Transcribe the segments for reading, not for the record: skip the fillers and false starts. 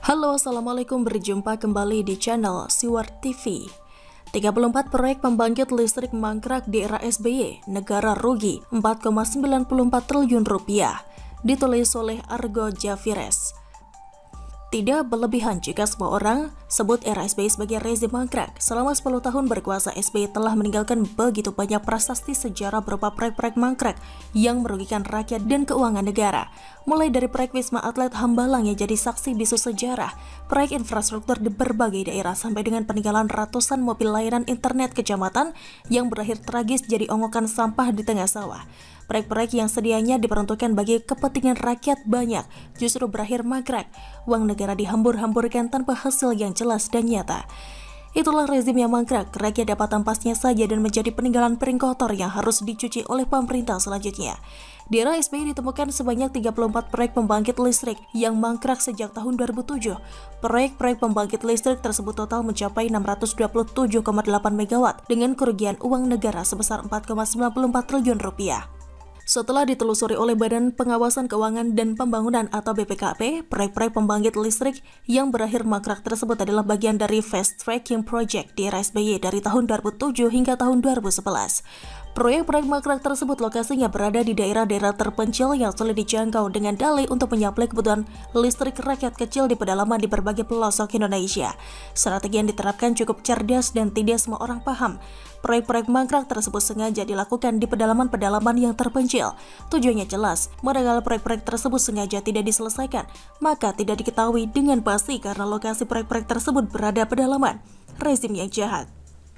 Halo, Assalamualaikum, berjumpa kembali di channel Siwar TV. 34 proyek pembangkit listrik mangkrak di era SBY, negara rugi 4,94 triliun rupiah, ditulis oleh Argo Javires. Tidak berlebihan jika semua orang sebut era SBY sebagai rezim mangkrak. Selama 10 tahun berkuasa, SBY telah meninggalkan begitu banyak prasasti sejarah berupa proyek-proyek mangkrak yang merugikan rakyat dan keuangan negara. Mulai dari proyek Wisma Atlet Hambalang yang jadi saksi bisu sejarah, proyek infrastruktur di berbagai daerah, sampai dengan peninggalan ratusan mobil layanan internet kecamatan yang berakhir tragis jadi ongokan sampah di tengah sawah. Proyek-proyek yang sedianya diperuntukkan bagi kepentingan rakyat banyak justru berakhir mangkrak. Uang negara dihambur-hamburkan tanpa hasil yang jelas dan nyata. Itulah rezim yang mangkrak, rakyat dapat tampasnya saja dan menjadi peninggalan piring kotor yang harus dicuci oleh pemerintah selanjutnya. Di era SBY ditemukan sebanyak 34 proyek pembangkit listrik yang mangkrak sejak tahun 2007. Proyek-proyek pembangkit listrik tersebut total mencapai 627,8 megawatt dengan kerugian uang negara sebesar 4,94 triliun rupiah. Setelah ditelusuri oleh Badan Pengawasan Keuangan dan Pembangunan atau BPKP, proyek-proyek pembangkit listrik yang berakhir mangkrak tersebut adalah bagian dari Fast Tracking Project di era SBY dari tahun 2007 hingga tahun 2011. Proyek-proyek mangkrak tersebut lokasinya berada di daerah-daerah terpencil yang sulit dijangkau dengan dalih untuk menyuplai kebutuhan listrik rakyat kecil di pedalaman di berbagai pelosok Indonesia. Strategi yang diterapkan cukup cerdas dan tidak semua orang paham. Proyek-proyek mangkrak tersebut sengaja dilakukan di pedalaman-pedalaman yang terpencil. Tujuannya jelas, manakala proyek-proyek tersebut sengaja tidak diselesaikan, maka tidak diketahui dengan pasti karena lokasi proyek-proyek tersebut berada pedalaman. Rezim yang jahat.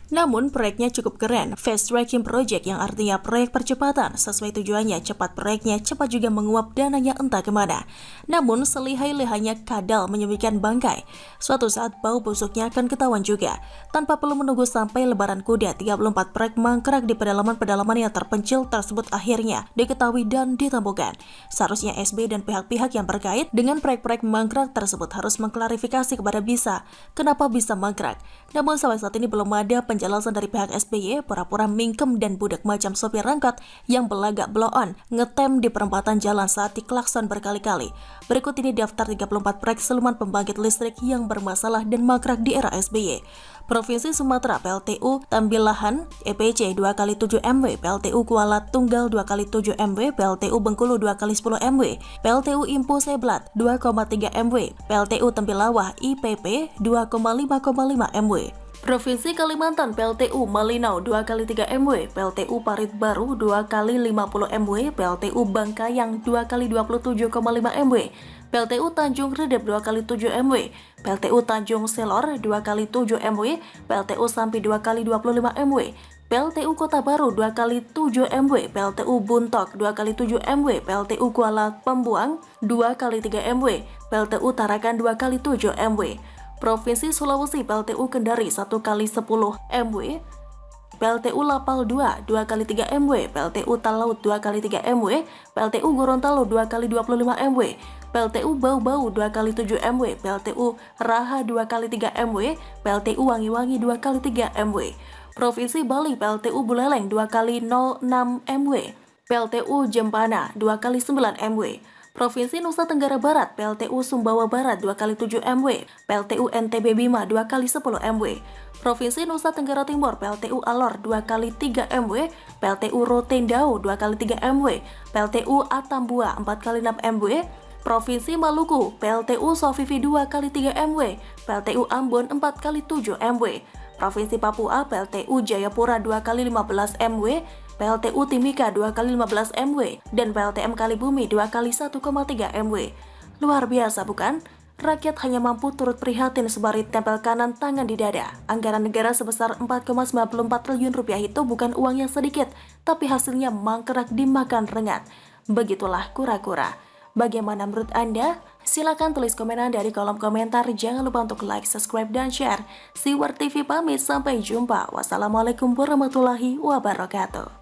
Namun proyeknya cukup keren, Fast Tracking Project yang artinya proyek percepatan. Sesuai tujuannya, cepat proyeknya, cepat juga menguap dananya entah kemana. Namun selihai-lihainya kadal menyembunyikan bangkai. Suatu saat bau busuknya akan ketahuan juga. Tanpa perlu menunggu sampai lebaran kuda, 34 proyek mangkrak di pedalaman-pedalaman yang terpencil tersebut akhirnya diketahui dan ditemukan. Seharusnya SBY dan pihak-pihak yang terkait dengan proyek-proyek mangkrak tersebut harus mengklarifikasi kepada BISA kenapa bisa mangkrak. Namun sampai saat ini belum ada penjelasan dari pihak SBY, pura-pura mingkem dan budak macam sopir angkot yang belagak blow on, ngetem di perempatan jalan saat diklakson berkali-kali. Berikut ini daftar 34 proyek siluman pembangkit listrik yang bermasalah dan mangkrak di era SBY. Provinsi Sumatera, PLTU Tambilahan EPC 2x7 MW, PLTU Kuala Tunggal 2x7 MW, PLTU Bengkulu 2x10 MW, PLTU Impu Seblat 2,3 MW, PLTU Tembilawah IPP 2,5,5 MW. Provinsi Kalimantan, PLTU Malinau 2x3 MW, PLTU Parit Baru 2x50 MW, PLTU Bangkayang 2x27,5 MW, PLTU Tanjung Redep 2x7 MW, PLTU Tanjung Selor 2x7 MW, PLTU Sampi 2x25 MW, PLTU Kota Baru 2x7 MW, PLTU Buntok 2x7 MW, PLTU Kuala Pembuang 2x3 MW, PLTU Tarakan 2x7 MW. Provinsi Sulawesi, PLTU Kendari 1x10 MW, PLTU Lapal 2 2x3 MW, PLTU Talaut 2x3 MW, PLTU Gorontalo 2x25 MW, PLTU Bau-Bau 2x7 MW, PLTU Raha 2x3 MW, PLTU Wangi-Wangi 2x3 MW. Provinsi Bali, PLTU Buleleng 2x06 MW, PLTU Jembana 2x9 MW. Provinsi Nusa Tenggara Barat, PLTU Sumbawa Barat 2x7 MW, PLTU NTB Bima 2x10 MW. Provinsi Nusa Tenggara Timur, PLTU Alor 2x3 MW, PLTU Rotendao 2x3 MW, PLTU Atambua 4x6 MW. Provinsi Maluku, PLTU Sofifi 2x3 MW, PLTU Ambon 4x7 MW. Provinsi Papua, PLTU Jayapura 2x15 MW, PLTU Timika 2x15 MW, dan PLTM Kalibumi 2x1,3 MW. Luar biasa bukan? Rakyat hanya mampu turut prihatin sebari tempel kanan tangan di dada. Anggaran negara sebesar 4,94 triliun rupiah itu bukan uang yang sedikit, tapi hasilnya mangkrak dimakan rengat. Begitulah kura-kura. Bagaimana menurut Anda? Silakan tulis komen Anda di kolom komentar. Jangan lupa untuk like, subscribe, dan share. Siwar TV pamit, sampai jumpa. Wassalamualaikum warahmatullahi wabarakatuh.